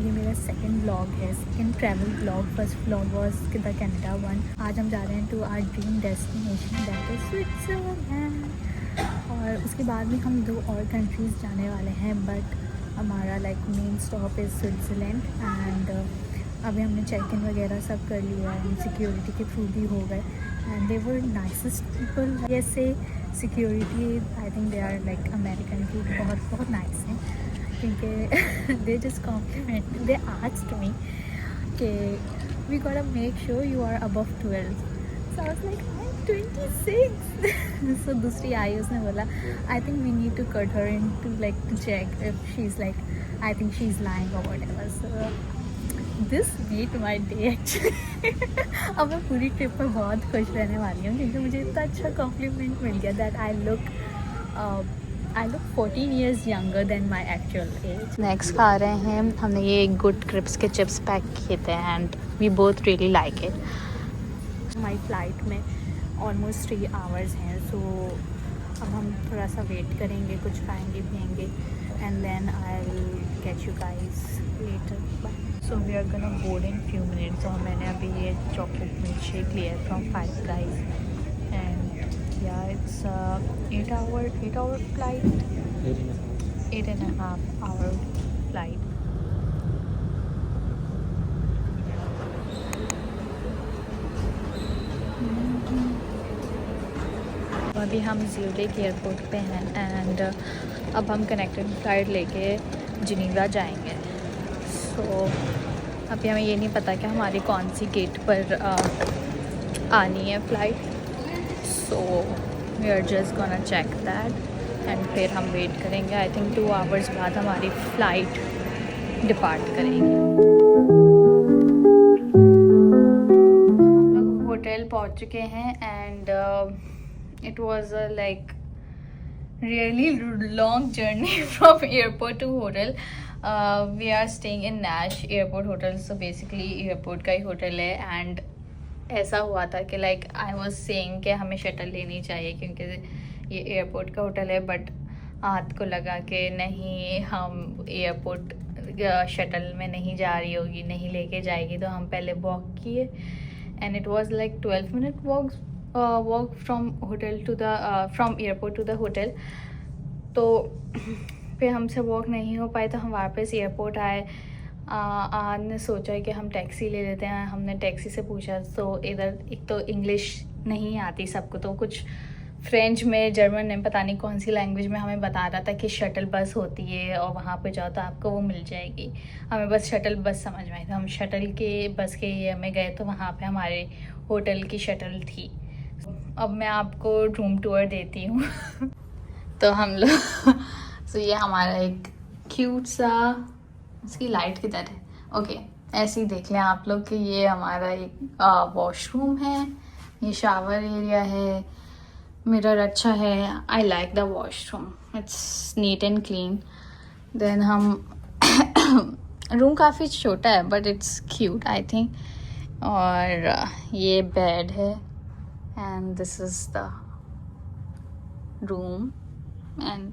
ये मेरा second vlog है, second travel vlog. First vlog was the Canada one. आज हम जा रहे हैं to our dream destination that is Switzerland. और उसके बाद भी हम 2 और कंट्रीज़ जाने वाले हैं, बट हमारा like main stop is Switzerland. And अभी हमने चेक इन वगैरह सब कर लिया है, सिक्योरिटी के थ्रू भी हो गए। And they were nicest people. जैसे security I think they are like American की बहुत नाइस हैं, क्योंकि they just compliment, they asked me कि we got make sure you are above 12। So I was like I am 26। So दूसरी I, उसने बोला I think we need to cut her in to like to check if she is like I think she is lying और whatever. So this made my day actually. अब मैं पूरी trip पर बहुत खुश रहने वाली हूँ, क्योंकि मुझे इतना अच्छा कॉम्प्लीमेंट मिल गया that I look 14 years younger than my actual age. Snacks खा रहे हैं। हमने ये गुड क्रिप्स के चिप्स पैक किए थे and we both really like it. हमारी फ़्लाइट में ऑलमोस्ट 3 hours हैं, सो अब हम थोड़ा सा वेट करेंगे, कुछ खाएंगे पिएंगे, and then I will catch you guys later. Bye. So we are gonna board in few minutes. और मैंने अभी ये चॉकलेट मिल्क शेक लिया है from Five Guys. And yeah, it's 8 hour flight, 8.5 hour flight. अभी हम ज़्यूरिख एयरपोर्ट पे हैं एंड अब हम कनेक्टेड फ़्लाइट लेके जिनीवा जाएंगे। सो अभी हमें ये नहीं पता कि हमारी कौन सी गेट पर आनी है flight. So we are just gonna check that and फिर हम वेट करेंगे। आई थिंक 2 hours बाद हमारी फ़्लाइट डिपार्ट करेंगी। हम लोग होटल पहुंच चुके हैं and it was like really long journey from airport to hotel. We are staying in Nash airport hotel. So basically airport का ही होटल है। एंड ऐसा हुआ था कि लाइक आई वाज सेइंग कि हमें शटल लेनी चाहिए क्योंकि ये एयरपोर्ट का होटल है, बट हाथ को लगा कि नहीं, हम एयरपोर्ट शटल में नहीं जा रही होगी, नहीं लेके जाएगी, तो हम पहले वॉक किए। And it was like 12 minute walk from hotel to the from airport to the hotel. तो फिर हमसे वॉक नहीं हो पाई, तो हम वापस एयरपोर्ट आए। आज ने सोचा कि हम टैक्सी ले लेते हैं। हमने टैक्सी से पूछा, तो इधर एक तो इंग्लिश नहीं आती सबको, तो कुछ फ्रेंच में, जर्मन में, पता नहीं कौन सी लैंग्वेज में हमें बता रहा था कि शटल बस होती है और वहाँ पे जाओ तो आपको वो मिल जाएगी। हमें बस शटल बस समझ में आई, तो हम शटल के बस के ये में गए, तो वहाँ पे हमारे होटल की शटल थी। अब मैं आपको रूम टूर देती हूँ। तो हम लोग तो ये हमारा एक क्यूट सा, इसकी लाइट किधर है, ओके, ऐसे ही देख लें आप लोग कि ये हमारा एक वॉशरूम है, ये शावर एरिया है, मिरर अच्छा है। I like the washroom, it's neat and clean. Then हम रूम काफ़ी छोटा है but it's cute I think. और ये बेड है and this is the room and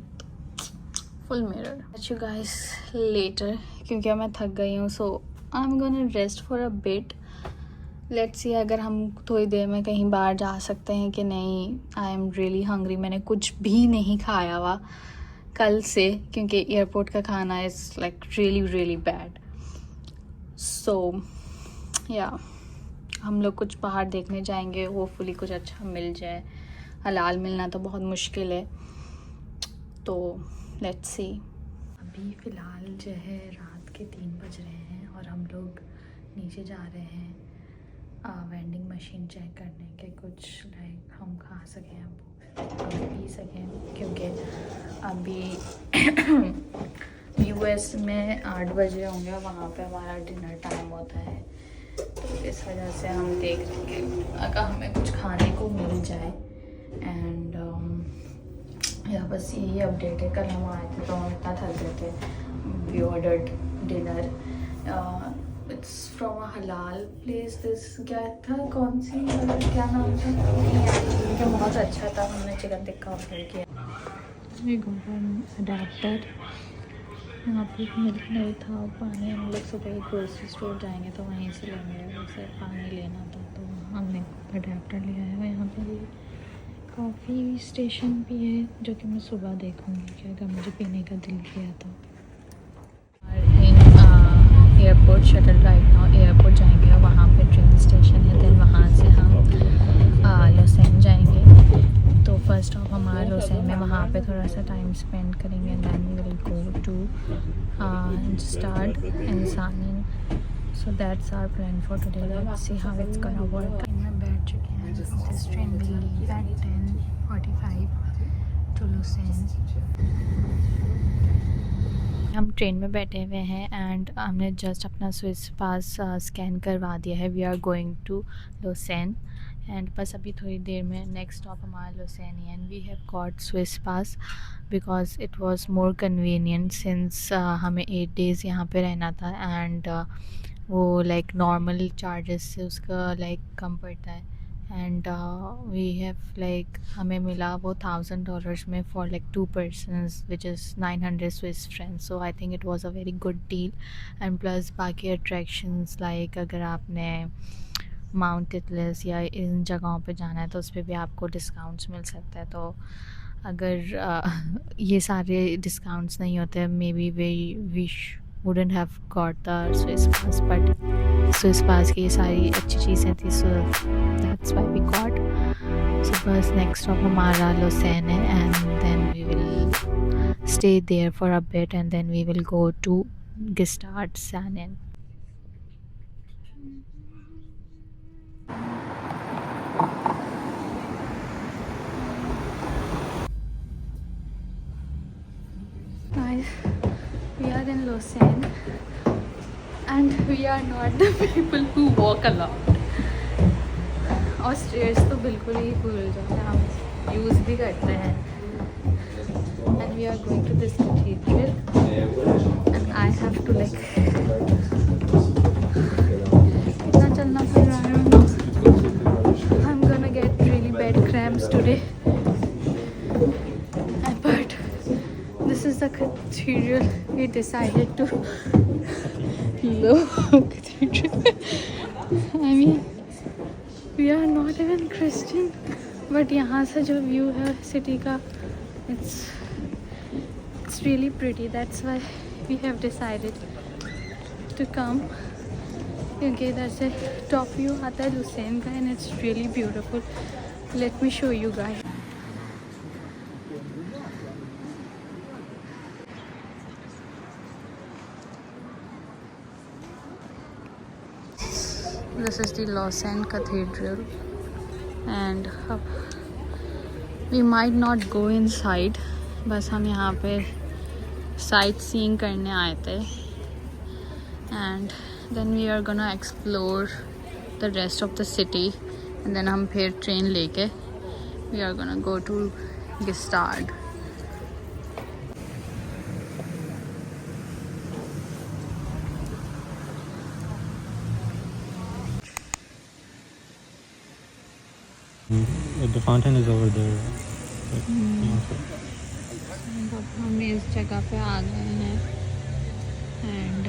full mirror. You guys later, क्योंकि अब मैं थक गई हूँ। So I am gonna rest for a bit. Let's see अगर हम थोड़ी देर में कहीं बाहर जा सकते हैं कि नहीं। I am really hungry. मैंने कुछ भी नहीं खाया हुआ कल से, क्योंकि एयरपोर्ट का खाना इज़ लाइक रियली बैड। सो या हम लोग कुछ बाहर देखने जाएंगे, होपफुली कुछ अच्छा मिल जाए। हलाल मिलना तो बहुत मुश्किल है, तो लेट्स सी। अभी फ़िलहाल जो है रात के 3 बज रहे हैं और हम लोग नीचे जा रहे हैं वेंडिंग मशीन चेक करने के, कुछ लाइक हम खा सकें, पी सकें, क्योंकि अभी यूएस में 8 बजे होंगे, वहाँ पे हमारा डिनर टाइम होता है। तो इस वजह से हम देख रहे हैं कि अगर हमें कुछ खाने को मिल जाए। एंड या बस यही अपडेट है। कल हम आए थे तो हम इतना थक गए थे। We ordered dinner, it's from a halal place. This क्या था, कौन सी, क्या नाम था, क्योंकि बहुत अच्छा था। हमने चिकन टिक्का ऑर्डर किया। वी गॉट एन अडैप्टर यहाँ पे मिल्क नहीं था, पानी हम लोग सुबह ग्रोसरी स्टोर जाएंगे तो वहीं से लेंगे, वैसे पानी लेना था तो हमने अडेप्टर लिया है। यहाँ पर ये कॉफ़ी स्टेशन भी है जो कि मैं सुबह देखूँगी कि अगर मुझे पीने का दिल किया तो। In airport shuttle right now airport जाएंगे और वहाँ पे ट्रेन स्टेशन है, देन वहाँ से हम लुसेन जाएंगे। तो फर्स्ट ऑफ हमारा लुसेन में वहाँ पे थोड़ा सा टाइम स्पेंड करेंगे, then we will go to स्टार्ट in Saanen. So that's our plan for today, let's see how it's gonna work. Train में बैठ चुके हैं, this train will leave at 10:45 to Lucerne. हम ट्रेन में बैठे हुए हैं एंड हमने जस्ट अपना स्विस पास स्कैन करवा दिया है। We are going to Lucerne and बस अभी थोड़ी देर में नेक्स्ट स्टॉप हमारा लुसेन ही। And we have got Swiss pass because it was more convenient since हमें 8 डेज़ यहाँ पे रहना था एंड वो लाइक नॉर्मल चार्जेस से उसका लाइक कम पड़ता है। एंड वी हैव लाइक हमें मिला वो $1000 में for like 2 persons which is 900 Swiss francs। So I think it was a very good deal. And plus बाकी अट्रैक्शंस लाइक अगर आपने माउंट एटलस या इन जगहों पे जाना है तो उस पर भी आपको डिस्काउंट्स मिल सकता है। तो अगर ये सारे डिस्काउंट्स नहीं होते मे बी वी wouldn't have got the Swiss pass, but Swiss pass की ये सारी अच्छी चीज़ें थी, so that's why we got। so बस next stop हमारा लुसेन है and then we will stay there for a bit and then we will go to Gstaad Sanin। Guys, we are in Lausanne and we are not the people who walk a lot। और stairs तो बिल्कुल ही भूल जाते हैं, हम use भी करते हैं। And we are going to this cathedral and I have to like इतना चलना पड़ रहा है। I am gonna get really bad cramps today, but this is the cathedral we decided to look cathedral। I mean we are not even Christian, but यहाँ से जो view है city का it's really pretty, that's why we have decided to come, क्योंकि इधर से top view आता है लुसेन का and it's really beautiful। let me show you guys। This is the Lausanne Cathedral and we might not go inside, बस हम यहाँ पे साइट सीइंग करने आए थे and then we are gonna explore the rest of the city and then हम फिर train लेके we are gonna go to Gstaad। The fountain is over there। हम इस जगह पे आ गए हैं and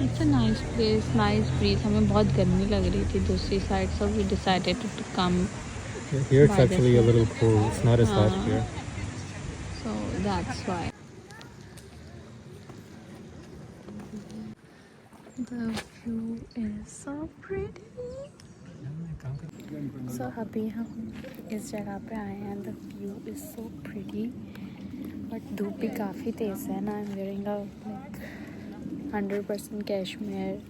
it's a nice place, nice breeze. हमें बहुत गर्मी लग रही थी दूसरी side, so we decided to come. Here it's actually a little cool, it's not as hot here। So that's why the view is so pretty। so अभी हम इस जगह पे आए हैं, the view is so pretty, but धूप भी काफ़ी तेज़ है ना। I am wearing a like 100% cashmere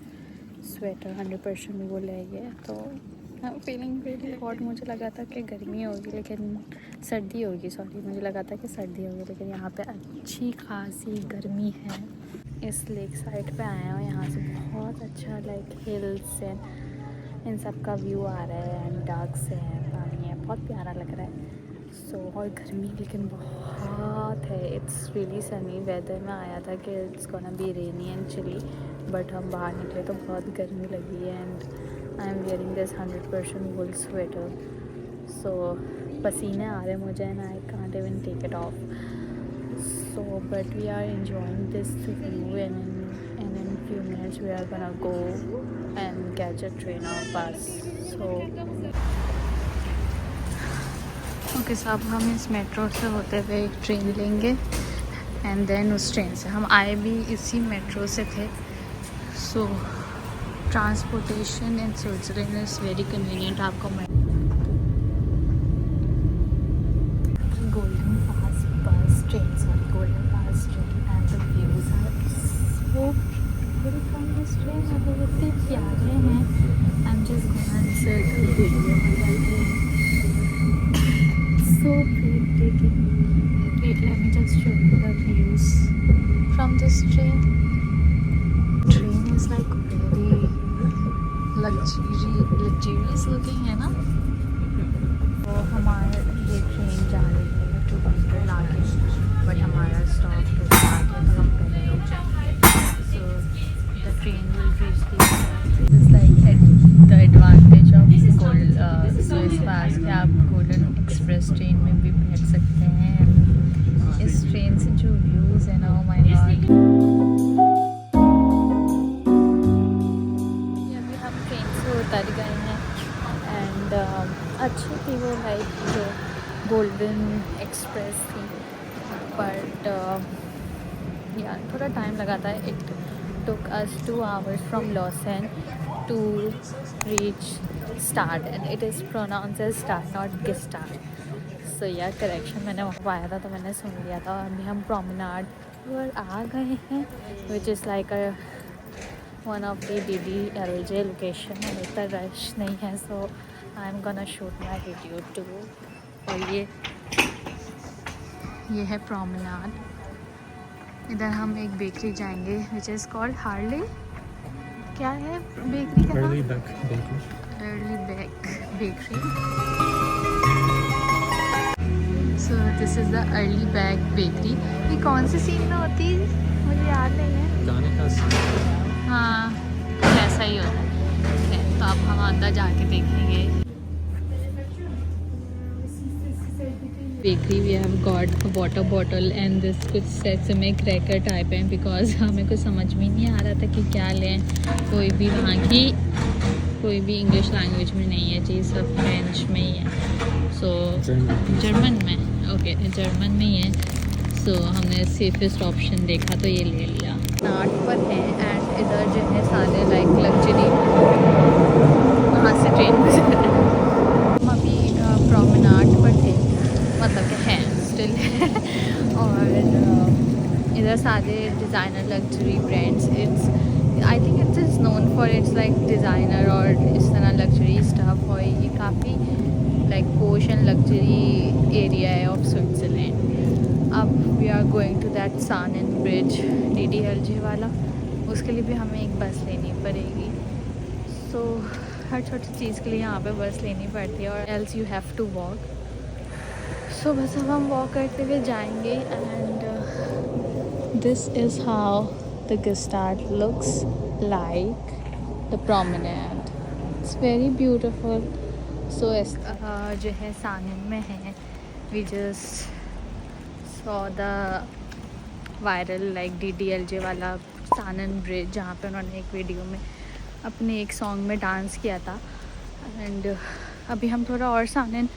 sweater, 100% वो ले गए तो I am feeling really hot. मुझे लगा था कि गर्मी होगी लेकिन सर्दी होगी, सॉरी मुझे लगा था कि सर्दी होगी, लेकिन यहाँ पे अच्छी खासी गर्मी है। इस लेक साइड पे आए हैं और यहाँ से बहुत अच्छा लाइक हिल्स है, इन सब का व्यू आ रहा है एंड डक्स है, पानी है, बहुत प्यारा लग रहा है। सो और गर्मी लेकिन बहुत है। इट्स रियली सनी वेदर में आया था कि it's gonna be rainy and chilly, but हम बाहर निकले तो बहुत गर्मी लगी है and I am wearing this 100% wool sweater. So पसीने आ रहे मुझे and I can't even take it off. So but we are enjoying this view, and in few minutes we are gonna go and catch a train or bus. So okay साहब, हम इस metro से होते हुए एक train लेंगे and then उस train से हम आए भी इसी मेट्रो से थे. So transportation in Switzerland is very convenient. आपको golden pass bus train, sorry golden pass train, and the views are so beautiful from this train. अब वो इतने प्यारे हैं. I am just gonna insert the video. So breathtaking. Wait, let me just show you the views from this train. Train is like very luxurious looking, है ना. तो हमारे ये ट्रेन जा रही है टू इंटरलाकेन, बट हमारा स्टॉप तो आ गया तो हम पहले रुक जाएंगे. So the train will reach the is like the advantage of Swiss Pass कि आप गोल्डन एक्सप्रेस ट्रेन में भी बैठ सकते हैं. इस ट्रेन से जो व्यूज़ है ना, ओह माय गॉड. अभी हम ट्रेन से उतर गए हैं एंड अच्छी थी वो, लाइक जो गोल्डन एक्सप्रेस थी, बट यार थोड़ा टाइम लगा था. It took us 2 hours from Lausanne to reach Stad, and it is pronounced as Stad, not Gstaad. So yeah, correction, मैंने वहाँ पाया था तो मैंने सुन लिया था. अभी हम promenade पर आ गए हैं, which is like one of the DDLJ location. और इतना रश नहीं है, so I'm gonna shoot my video too. और ये है promenade. इधर हम एक बेकरी जाएंगे विच इज़ कॉल्ड हार्ले. क्या है बेकरी का नाम? Early back bakery. So this is the early back bakery. ये कौन से सीन में होती है मुझे याद नहीं है. गाने का सीन. हाँ, ऐसा ही होता है. तो अब हम अंदर जाके देखेंगे. Bakery we have got water bottle and this कुछ सेसमे क्रैकर टाइप है, बिकॉज हमें कुछ समझ में नहीं आ रहा था कि क्या लें. कोई भी वहाँ की कोई भी इंग्लिश लैंग्वेज में नहीं है चीज़, सब फ्रेंच में ही है. सो जर्मन में, ओके जर्मन में ही है. सो हमने सेफेस्ट ऑप्शन देखा तो ये ले लिया. नाट पर है एंड इधर जो है सारे लाइक लग्जरी वहाँ से ट्रेन में. हम अभी प्रोमेनाड पर थे, मतलब कि हैं स्टिल. और इधर सारे designer luxury brands. It's I think it is known for its like designer और इस तरह लग्जरी स्टफ. और ये काफ़ी like posh and luxury area है ऑफ स्विट्ज़रलैंड. अब we are going to that Saanen bridge DDLJ वाला. उसके लिए भी हमें एक बस लेनी पड़ेगी. सो हर छोटी चीज़ के लिए यहाँ पे बस लेनी पड़ती है, और else you have to walk. So बस अब हम वॉक करते हुए जाएंगे. And this is how the Gstaad looks like, the promenade. It's very beautiful. So जो है सानन में है. We just saw the viral like DDLJ वाला सानन ब्रिज, जहाँ पे उन्होंने एक वीडियो में अपने एक सॉन्ग में डांस किया था. एंड अभी हम थोड़ा और सानन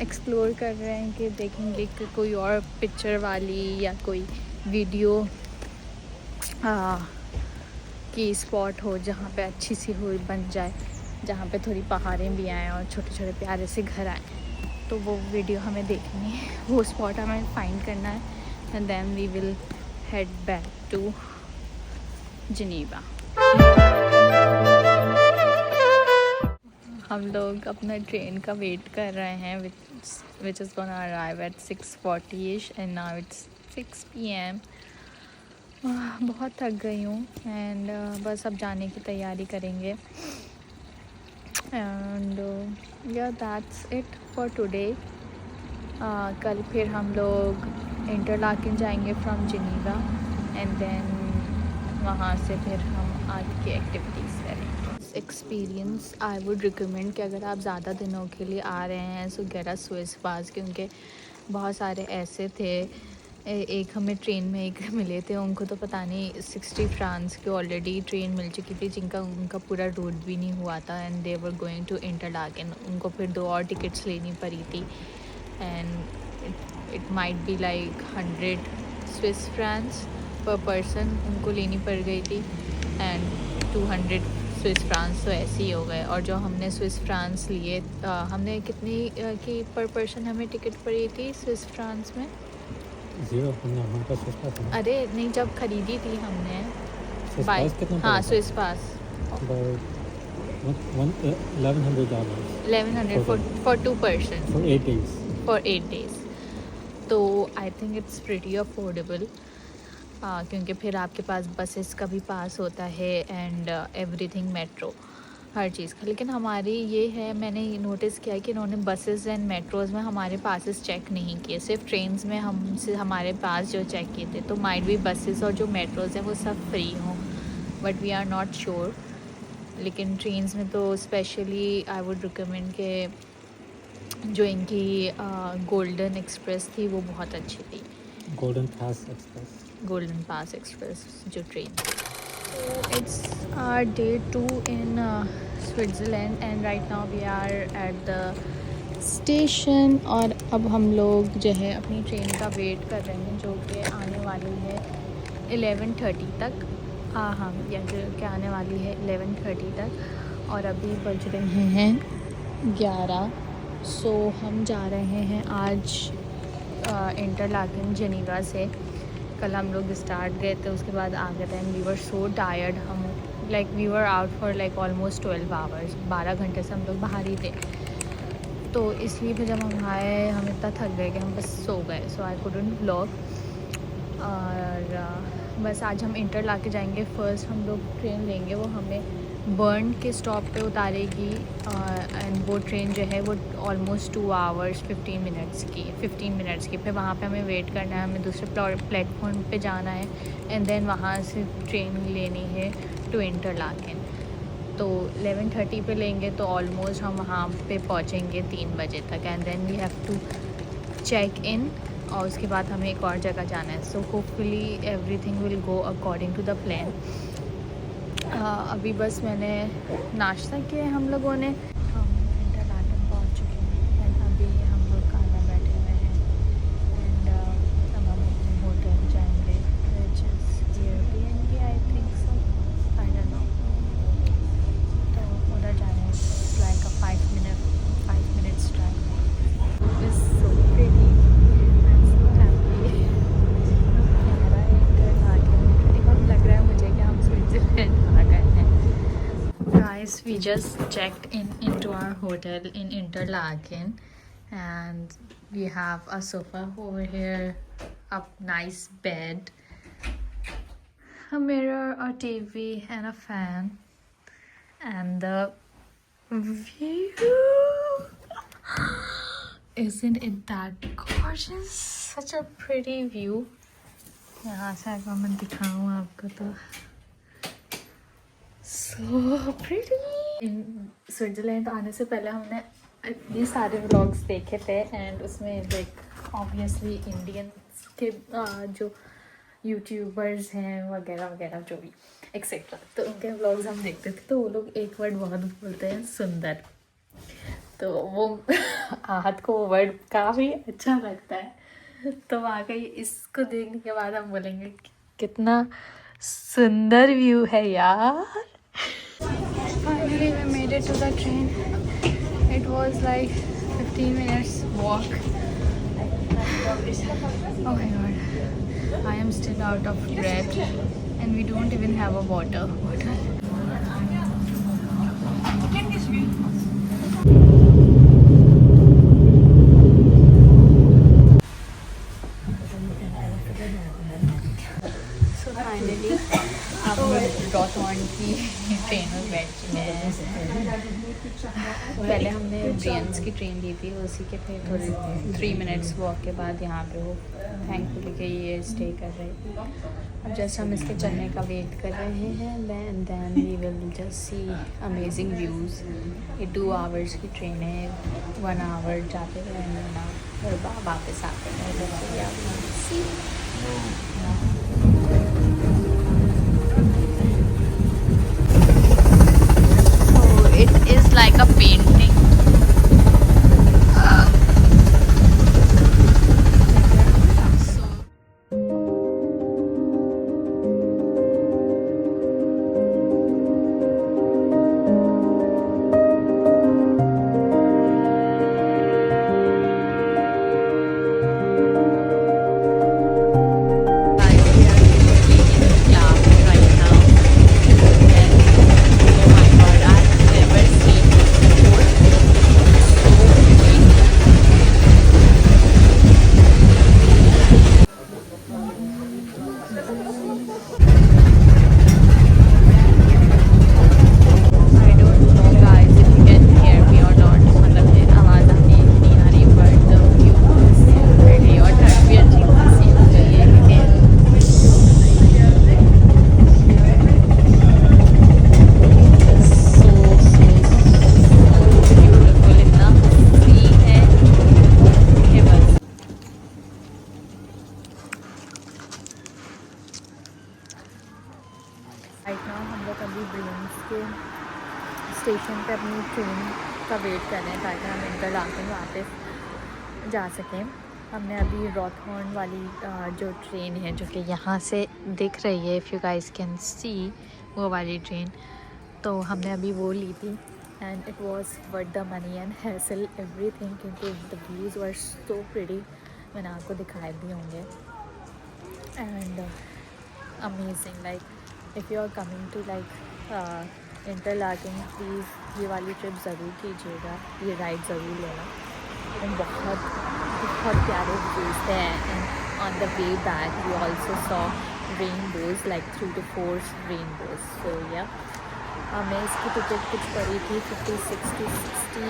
एक्सप्लोर कर रहे हैं कि देखेंगे कि कोई और पिक्चर वाली या कोई वीडियो की स्पॉट हो जहाँ पे अच्छी सी हो बन जाए, जहाँ पे थोड़ी पहाड़ें भी आएँ और छोटे छोटे प्यारे से घर आएँ. तो वो वीडियो हमें देखनी है, वो स्पॉट हमें फाइंड करना है. And then we will head back to Geneva. हम लोग अपना ट्रेन का वेट कर रहे हैं which is gonna arrive at 6:40ish and now it's 6 PM. बहुत थक गई हूँ एंड बस अब जाने की तैयारी करेंगे. एंड या दैट्स इट फॉर टुडे. कल फिर हम लोग इंटरलाकेन जाएंगे फ्रॉम जिनेवा एंड देन वहाँ से फिर हम आगे की एक्टिविटीज़ करेंगे. एक्सपीरियंस आई वुड रिकमेंड कि अगर आप ज़्यादा दिनों के लिए आ रहे हैं सो गेट अ स्विस पास, क्योंकि बहुत सारे ऐसे थे एक हमें ट्रेन में एक मिले थे, उनको तो पता नहीं 60 फ्रांस की ऑलरेडी ट्रेन मिल चुकी थी, जिनका उनका पूरा रूट भी नहीं हुआ था, and they were going to Interlaken. उनको फिर 2 और टिकट्स लेनी पड़ी थी, and it might be like 100 Swiss francs per person उनको लेनी पड़ गई थी, एंड 200 स्विस फ्रांस तो ऐसे ही हो गए। और जो हमने स्विस फ्रांस लिए, हमने कितनी की पर पर्सन हमें टिकट पड़ी थी स्विस फ्रांस में? 0 हमने हमारे पास Swiss pass है। अरे नहीं, जब खरीदी थी हमने Swiss बाई, pass कितना हाँ पड़ा था? Swiss pass About $1,100 1100 for 2 person for 8 days. for 8 days। तो I think it's pretty affordable, क्योंकि फिर आपके पास बसेस का भी पास होता है एंड एवरीथिंग, मेट्रो, हर चीज़ का। लेकिन हमारी ये है, मैंने नोटिस किया कि इन्होंने बसेस एंड मेट्रोज़ में हमारे पासेस चेक नहीं किए, सिर्फ ट्रेन्स में हमसे हमारे पास जो चेक किए थे। तो माइट भी बसेस और जो मेट्रोज़ हैं वो सब फ्री हों, but we are not sure. लेकिन ट्रेन्स में तो स्पेशली आई वुड रिकमेंड कि जो इनकी गोल्डन एक्सप्रेस थी वो बहुत अच्छी थी, Golden Pass Express. Golden Pass express जो train. So it's our day 2 in Switzerland and right now we are at the station। और अब हम लोग जो है अपनी ट्रेन का वेट कर रहे हैं, जो कि आने वाली है 11:30 तक। हाँ, या जो कि आने वाली है 11:30 तक, और अभी बज रहे हैं 11। सो हम जा रहे हैं आज इंटरलाकेन जेनीवा से। कल हम लोग स्टार्ट गए थे, उसके बाद आ गए थे and we were so tired. हम like we were out for like almost 12 hours, 12 घंटे से हम लोग बाहर ही थे। तो इसलिए फिर जब हम आए हम इतना थक गए कि हम बस सो गए। सो आई कुडंट व्लॉग। और बस आज हम इंटरलाके जाएंगे। फ़र्स्ट हम लोग ट्रेन लेंगे, वो हमें बर्न के स्टॉप पे उतारेगी, एंड वो ट्रेन जो है वो ऑलमोस्ट 2 आवर्स 15 मिनट्स की। फिर वहाँ पे हमें वेट करना है, हमें दूसरे प्लेटफॉर्म पे जाना है, एंड देन वहाँ से ट्रेन लेनी है टू इंटरलाकेन। तो 11:30 पे लेंगे तो ऑलमोस्ट हम वहाँ पे पहुँचेंगे 3 बजे तक, and then we have to check in, और उसके बाद हमें एक और जगह जाना है। So hopefully everything will go according to the plan. अभी बस मैंने नाश्ता किया है हम लोगों ने। हम इंटरलाकेन पहुँच चुके हैं एंड अभी हम लोग खाना बैठे हुए हैं, एंड अब हम अपने होटल जाएंगे, which is Airbnb I think so, I don't know. तो उधर जाना है, like a 5 minutes drive. It's so pretty, I am so happy. प्यारा है इंटरलाकेन, एकदम लग रहा है मुझे कि हम स्विट्ज़रलैंड आ गए हैं। Guys, we just checked into our hotel in Interlaken, and we have a sofa over here, a nice bed, a mirror, a TV, and a fan, and the view. Isn't it that gorgeous? Such a pretty view. यहाँ से अगर मैं दिखाऊँ आपको तो so pretty। Switzerland आने से पहले हमने इतने सारे व्लॉग्स देखे थे, एंड उसमें लाइक ऑब्वियसली इंडियंस के जो यूट्यूबर्स हैं वगैरह वगैरह जो भी एक्सेट्रा, तो उनके व्लॉग्स हम देखते थे। तो वो लोग एक वर्ड बहुत बोलते हैं, सुंदर। तो वो आहत को वो वर्ड काफ़ी अच्छा लगता है। तो वाकई इसको देखने के बाद हम बोलेंगे कि कितना सुंदर व्यू है यार। Finally we made it to the train. It was like 15 minutes walk. Oh my god, I am still out of breath and we don't even have a water bottle. So finally हम डॉथॉर्न की train में बैठ चुके हैं। पहले हमने ब्रियंस की train ली थी, उसी के फिर थोड़ी 3 minutes वॉक के बाद यहाँ पे वो थैंकफुली कि ये स्टे कर रहे थे। अब जस्ट हम इसके चलने का वेट कर रहे हैं, and then we will just see amazing views. ये 2 आवर्स की ट्रेन है, 1 आवर जाते रहना और वापस आते हैं। It is like a painting. Right now हम लोग अभी ब्रेन्स के स्टेशन पे अपनी ट्रेन का वेट कर रहे हैं ताकि हम इंटरलाकिंग वापस जा सकें। हमने अभी रॉथहॉर्न वाली जो ट्रेन है जो कि यहाँ से दिख रही है, if you guys can see, वो वाली ट्रेन, तो हमने अभी वो ली थी and it was worth the money and hassle everything, क्योंकि the views were so pretty, मैंने आपको दिखाए भी होंगे। And amazing, like if you are coming to like Interlaken, please ये वाली ट्रिप ज़रूर कीजिएगा, ये राइड ज़रूर लेना। बहुत बहुत प्यारे व्यूज़ थे and on the way back we also saw rainbows, like 3 to 4 rainbows. So या मैं इसकी टिकट कुछ पड़ी थी 56 to 60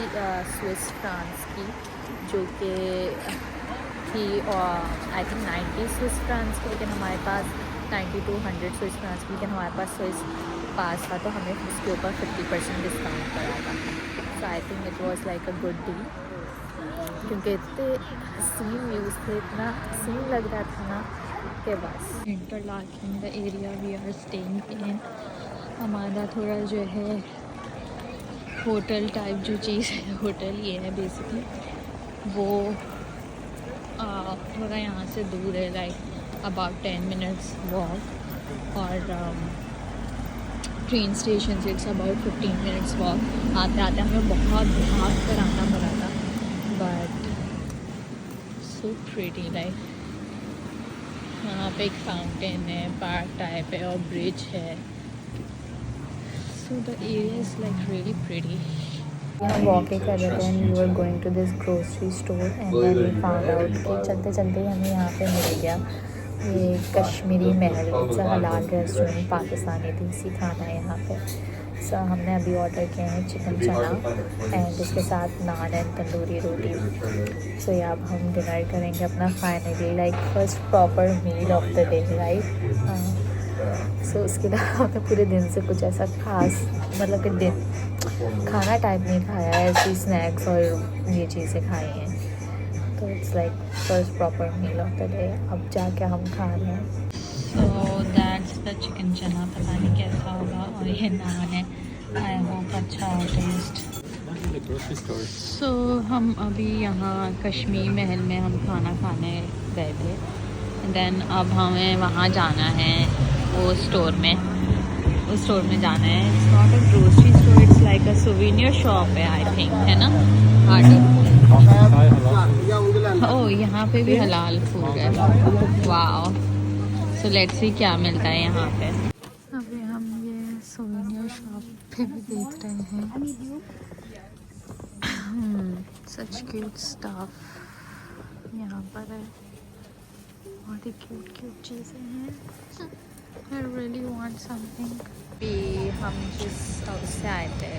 स्विस फ्रांस की, जो कि थी आई थिंक 90 स्विस फ्रांस की, लेकिन हमारे पास 90 to 100 स्विस फ्रांस की, लेकिन हमारे पास स्विस पास था तो हमें उसके ऊपर 50% डिस्काउंट पड़ा था। So I think it was like a good deal, क्योंकि इतने हसीन व्यूज़ थे, इतना हसीन लग रहा था ना कि बस। Interlaken the area we are staying in, हमारा थोड़ा जो है होटल टाइप जो चीज़ है, होटल ये है बेसिकली, वो थोड़ा यहाँ से दूर है, लाइक अबाउट 10 minutes वॉक, और ट्रेन स्टेशन से इट्स अबाउट 15 minutes वॉक। आते आते हमें बहुत भाग कर आना पड़ा था, बट सो प्रिटी, लाइक यहाँ पे एक फाउंटेन है, पार्क टाइप है और ब्रिज है। So the area is like really pretty. हम वॉकिंग कर रहे थे and we were going to this grocery store and then we found out कि चलते चलते ही हमें यहाँ पे मिल गया ये कश्मीरी महल, इट्स अ हलाल रेस्टोरेंट, पाकिस्तानी देसी खाना है यहाँ पे। सो हमने अभी ऑर्डर किए हैं चिकन चना एंड उसके साथ नान एंड तंदूरी रोटी। सो ये अब हम डिनर करेंगे अपना finally, like first proper meal of the day, right. So उसके बाद हमने पूरे दिन से कुछ ऐसा खास, मतलब कि दिन खाना टाइप नहीं खाया है, ऐसी स्नैक्स और ये चीज़ें खाई हैं। तो it's like first proper meal of the day, अब जाके हम खा रहे हैं। सो दैट्स द चिकन चना, पता नहीं कैसा होगा, और ये नान है, आई होप अच्छा हो टेस्ट। सो हम अभी यहाँ कश्मीर महल में हम खाना खाने गए थे, देन अब हमें वहाँ जाना है, वो स्टोर में, उस स्टोर में जाना है। It's not a grocery store, it's like a souvenir shop है आई थिंक, है ना ओह यहाँ पे भी हलाल फूड है, वाओ। सो लेट्स सी क्या मिलता है यहाँ पे। अभी हम ये सोवेनियर शॉप पे भी देख रहे हैं, सच क्यूट स्टफ यहाँ पर है, बहुत ही क्यूट चीज़ें हैं। I really want something। भी हम जिस उससे आए थे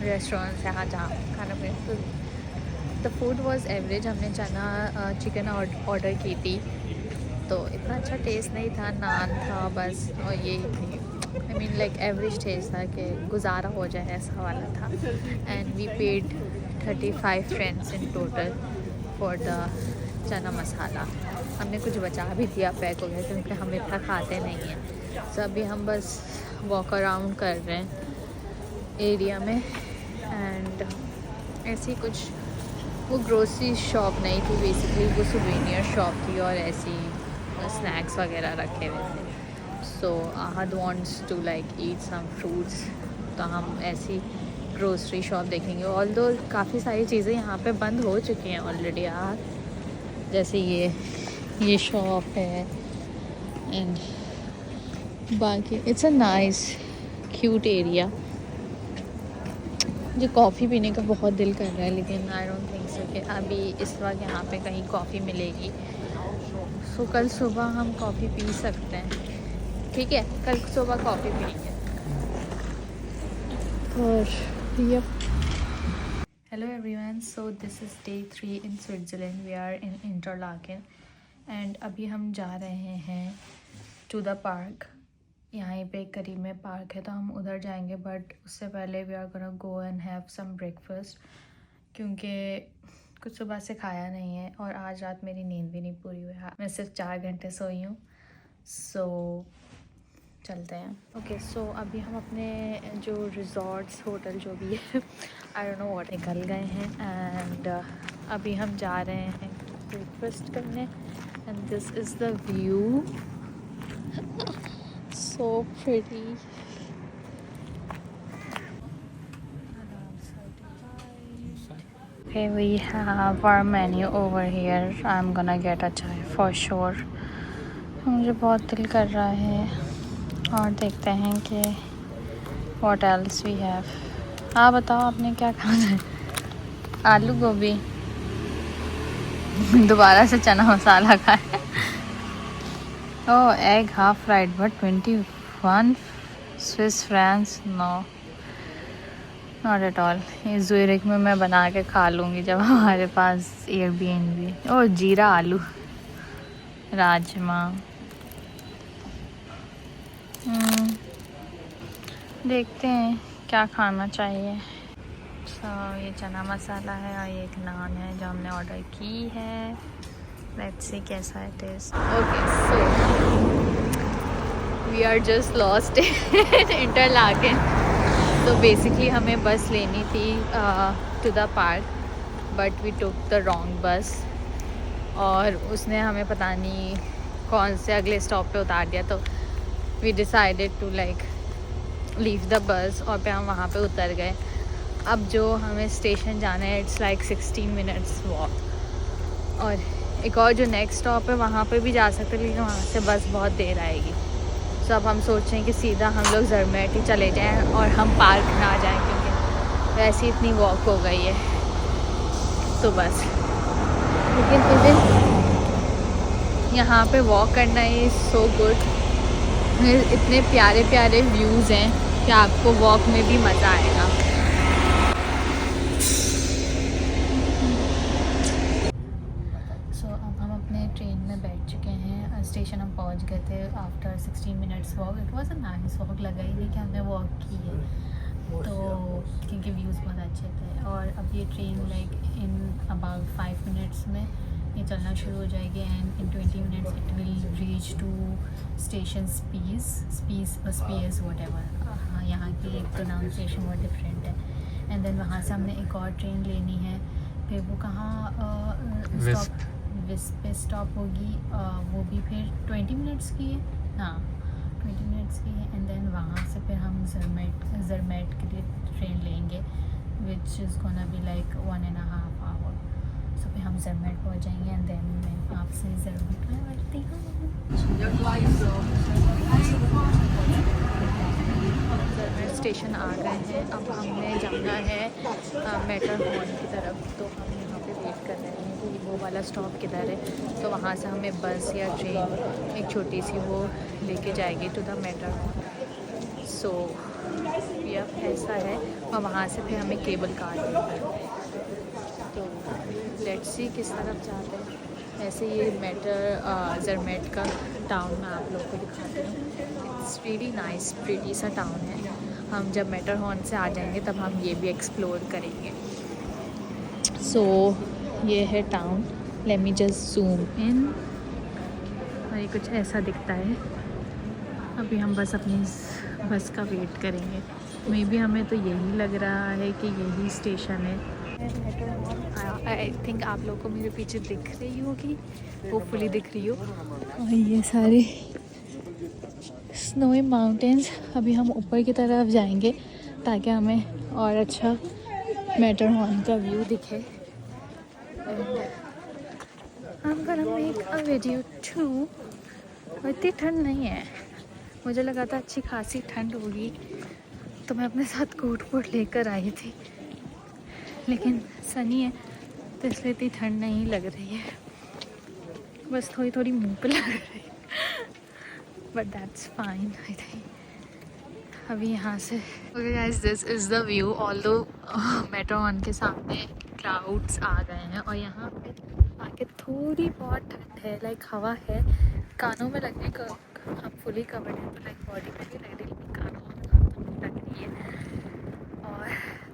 रेस्टोरेंट से, हाँ जहाँ खाना पे, तो द फूड वॉज एवरेज। हमने चना चिकन ऑर्डर की थी तो इतना अच्छा टेस्ट नहीं था, नान था बस, और ये थी I mean like average taste था कि गुजारा हो जाए ऐसा वाला था। And we paid 35 francs in total for the chana masala. हमने कुछ बचा भी दिया, पैक हो गया, क्योंकि हम इतना खाते नहीं हैं। सो अभी हम बस वॉक अराउंड कर रहे हैं एरिया में। एंड ऐसी कुछ वो ग्रोसरी शॉप नहीं थी बेसिकली, वो सुवेनियर शॉप थी और ऐसी स्नैक्स वगैरह रखे हुए थे। So Ahad wants to like eat some fruits, तो हम ऐसी ग्रोसरी शॉप देखेंगे। ऑल्दो काफ़ी सारी चीज़ें यहाँ पे बंद हो चुकी हैं ऑलरेडी यार, जैसे ये शॉप है एंड बाकी it's a nice cute area. मुझे कॉफ़ी पीने का बहुत दिल कर रहा है, लेकिन आई डोंट थिंक सो कि अभी इस वक्त यहाँ पे कहीं कॉफ़ी मिलेगी। सो कल सुबह हम कॉफ़ी पी सकते हैं, ठीक है? कल सुबह कॉफ़ी पियेंगे। और ये hello everyone, so this is day 3 in Switzerland. We are in Interlaken and अभी हम जा रहे हैं टू द पार्क। यहाँ पे करीब में पार्क है तो हम उधर जाएंगे, बट उससे पहले we are gonna go and have some breakfast, क्योंकि कुछ सुबह से खाया नहीं है और आज रात मेरी नींद भी नहीं पूरी हुई है। मैं सिर्फ 4 घंटे सोई हूँ। सो चलते हैं। ओके, सो अभी हम अपने जो रिजॉर्ट्स होटल जो भी है आई डोंट नो व्हाट निकल गए हैं। एंड अभी हम जा रहे हैं ब्रेकफास्ट करने and this is the view, so pretty. Okay, we have our menu over here. I'm gonna get a chai for sure. मुझे बहुत दिल कर रहा है और देखते हैं कि what else we have. हाँ बताओ आपने क्या खाना है? आलू गोभी दोबारा से चना मसाला खाए। Oh, egg half fried, but 21 Swiss francs? No, not at all. ये ज़ुरिक में मैं बना के खा लूँगी जब हमारे पास एयरबीएनबी। और जीरा आलू राजमा। देखते हैं क्या खाना चाहिए। ये चना मसाला है और ये एक नान है जो हमने ऑर्डर की है। लेट्स सी कैसा है taste. Okay, so we are just lost in Interlaken. तो बेसिकली हमें बस लेनी थी to the park, but we took the wrong bus और उसने हमें पता नहीं कौन से अगले स्टॉप पे उतार दिया। तो we decided to like leave the bus और फिर हम वहाँ पे उतर गए। अब जो हमें स्टेशन जाना है इट्स लाइक 16 मिनट्स वॉक, और एक और जो नेक्स्ट स्टॉप है वहाँ पे भी जा सकते हैं, लेकिन वहाँ से बस बहुत देर आएगी। तो अब हम सोच रहे हैं कि सीधा हम लोग ज़रमैट ही चले जाएं और हम पार्क ना जाएं, क्योंकि वैसे ही इतनी वॉक हो गई है। तो बस, लेकिन इवन यहाँ पे वॉक करना इज़ सो गुड। इतने प्यारे प्यारे व्यूज़ हैं कि आपको वॉक में भी मज़ा आएगा। ट्रेन में बैठ चुके हैं, स्टेशन हम पहुंच गए थे after 16 minutes walk. It was a nice walk, लगा ही नहीं कि हमने वॉक की है, तो क्योंकि व्यूज़ बहुत अच्छे थे। और अब ये train like in about 5 minutes में ये चलना शुरू हो जाएगी and in 20 minutes it will reach to station Spiez whatever. हाँ, यहाँ की प्रोनाउंसिएशन बहुत डिफरेंट है। एंड देन वहाँ से हमने एक और ट्रेन लेनी है, फिर वो कहाँ विस्प पे स्टॉप होगी, वो भी फिर 20 मिनट्स की है। हाँ, 20 मिनट्स की है। एंड देन वहाँ से फिर हम ज़रमैट के लिए ट्रेन लेंगे, which is gonna be like 1.5 hour. So फिर हम ज़रमैट पहुँच जाएंगे एंड देन मैं आपसे ज़रमैट में मिलती हूँ। ज़रमैट स्टेशन आ गए हैं, अब हमने जाना है मैटरहॉर्न की तरफ। तो हम यहाँ पे वेट कर रहे हैं कि वो वाला स्टॉप किधर है, तो वहाँ से हमें बस या ट्रेन एक छोटी सी वो लेके जाएगी टू द मैटरहॉर्न। सो या ऐसा है, और वहाँ से फिर हमें केबल कार लेना है। तो लेट्स सी किस तरफ जाते हैं। ऐसे ये ज़रमेट का टाउन मैं आप लोग को दिखाती हूँ. इट्स रियली नाइस, प्रीटी सा टाउन है. हम जब मैटरहॉर्न से आ जाएंगे तब हम ये भी एक्सप्लोर करेंगे. सो ये है town. Let me just zoom in. और ये कुछ ऐसा दिखता है. अभी हम बस अपनी बस का वेट करेंगे. मे बी हमें तो यही लग रहा है कि यही स्टेशन है. आई थिंक आप लोगों को मेरे पीछे दिख रही होगी, होपफुली दिख रही हो. और ये सारे स्नोई माउंटेन्स. अभी हम ऊपर की तरफ जाएंगे ताकि हमें और अच्छा मैटरहॉर्न का व्यू दिखे. I'm gonna make a video too. इतनी ठंड नहीं है. मुझे लगा था अच्छी खासी ठंड होगी तो मैं अपने साथ कोट लेकर आई थी, लेकिन सनी है तो इसलिए इतनी ठंड नहीं लग रही है. बस थोड़ी थोड़ी मुंह पे लग रही है. But that's fine I think. अभी यहाँ से okay guys, this is the view. Although Matterhorn के सामने क्लाउड्स आ गए हैं और यहाँ पे आके थोड़ी बहुत ठंड है. लाइक हवा है कानों में लगने का. हम फुली कवर्ड है तो लाइक बॉडी में भी लग रही है, लेकिन कानों में लग रही है. और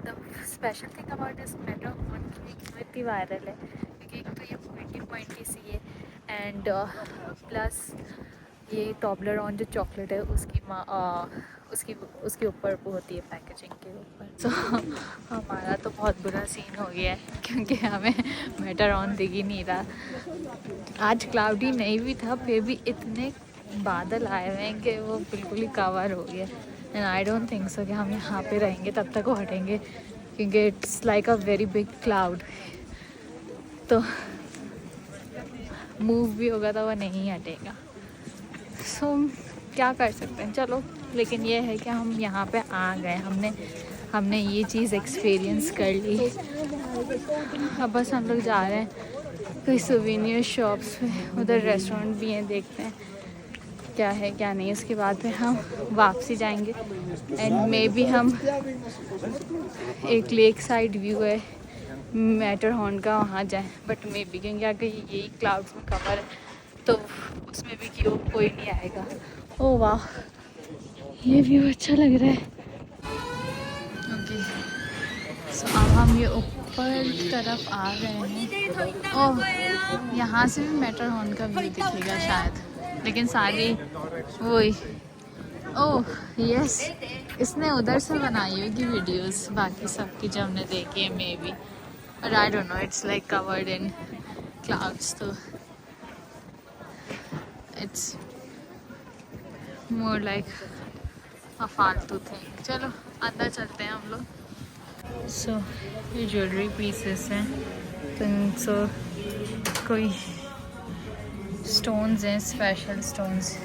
the special thing about this Matterhorn की क्यों इतनी वायरल है क्योंकि एक तो ये पॉइंटी सी है एंड प्लस ये टॉबलरॉन जो चॉकलेट है उसके ऊपर वो होती है पैकेजिंग के ऊपर. तो हमारा तो बहुत बुरा सीन हो गया है क्योंकि हमें मैटरहॉर्न दिख ही नहीं रहा. आज क्लाउडी नहीं भी था फिर भी इतने बादल आए हुए हैं कि वो बिल्कुल ही कवर हो गया. And I don't think so कि हम यहाँ पे रहेंगे तब तक वो हटेंगे क्योंकि it's like a very big cloud. तो मूव भी होगा तो वो नहीं हटेगा. सो क्या कर सकते हैं. चलो, लेकिन ये है कि हम यहाँ पे आ गए. हमने ये चीज़ एक्सपीरियंस कर ली. अब बस हम लोग जा रहे हैं कोई सुवेनियर शॉप्स पे. उधर रेस्टोरेंट भी हैं, देखते हैं क्या है क्या नहीं. उसके बाद फिर हम वापसी जाएंगे एंड मे बी हम एक लेक साइड व्यू है मैटरहॉर्न का वहाँ जाएं. बट मे बी क्योंकि अगर यही क्लाउड्स में कवर है तो उसमें भी क्यों कोई नहीं आएगा. ओह वाह, ये व्यू अच्छा लग रहा है. ओके, सो अब हम ये ऊपर तरफ आ गए हैं. ओह, यहाँ से भी मैटरहॉर्न का व्यू दिखेगा शायद, लेकिन सारी वही. ओह यस, इसने उधर से बनाई होगी वीडियोस बाकी सबकी जो हमने देखी है may be. But I don't know, it's like covered in clouds तो इट्स मोर लाइक अ फालतू थिंग. चलो अंदर चलते हैं हम लोग. सो ये ज्वेलरी पीसेस हैं. तो कोई स्टोन्स हैं, special stones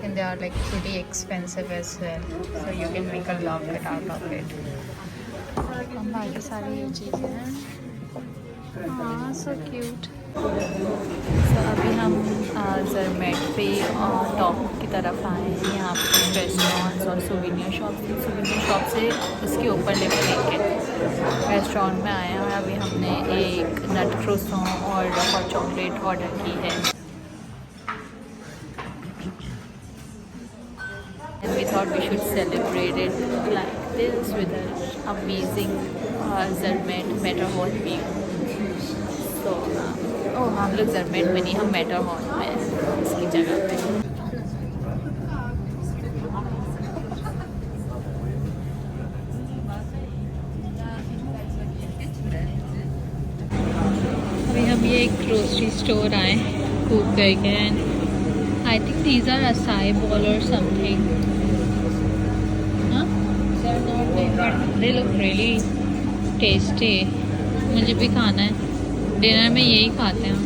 and they are like pretty expensive as well, so you can make a locket out of it. हम बाकी सारी ये चीज़ें हैं. हाँ, so cute. so अभी हम ज़रमेट पे टॉप की तरफ आए हैं. यहाँ पे रेस्टोरेंट्स और सुवेनियर शॉप से इसके ऊपर लेवल के रेस्टोरेंट में आए हैं. और अभी हमने एक नट क्रोसॉन और हॉट चॉकलेट ऑर्डर की है. And we thought we should celebrate it like this with an amazing Zermatt Matterhorn view. So हम लोग ज़रमेट में नहीं, हम मैटरहॉर्न में इसकी जगह पे. अभी हम ये एक ग्रोसरी स्टोर आए कूक करके. And I think these are acai bowl or something. Huh? They're not big, but they look really tasty. मुझे भी खाना है. डिनर में यही खाते हैं हम.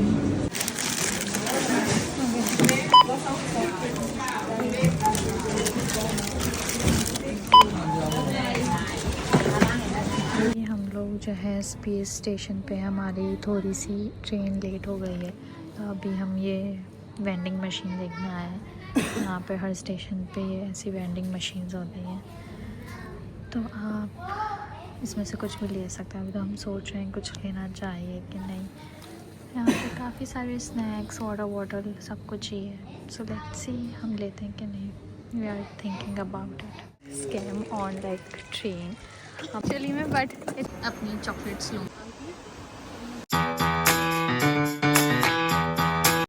हम लोग जो है स्पेस स्टेशन पे, हमारी थोड़ी सी ट्रेन लेट हो गई है. तो अभी हम ये वेंडिंग मशीन देखने आए हैं. यहाँ पे हर स्टेशन पे ये ऐसी वेंडिंग मशीन्स होती हैं तो आप इसमें से कुछ भी ले सकते हैं. अभी तो हम सोच रहे हैं कुछ लेना चाहिए कि नहीं. यहाँ पे काफ़ी सारे स्नैक्स वाटर बॉटल सब कुछ ही है. सो लेट्स सी हम लेते हैं कि नहीं. We are thinking about it. Scam on like train. चलिए मैं बट अपनी चॉकलेट्स लूँ.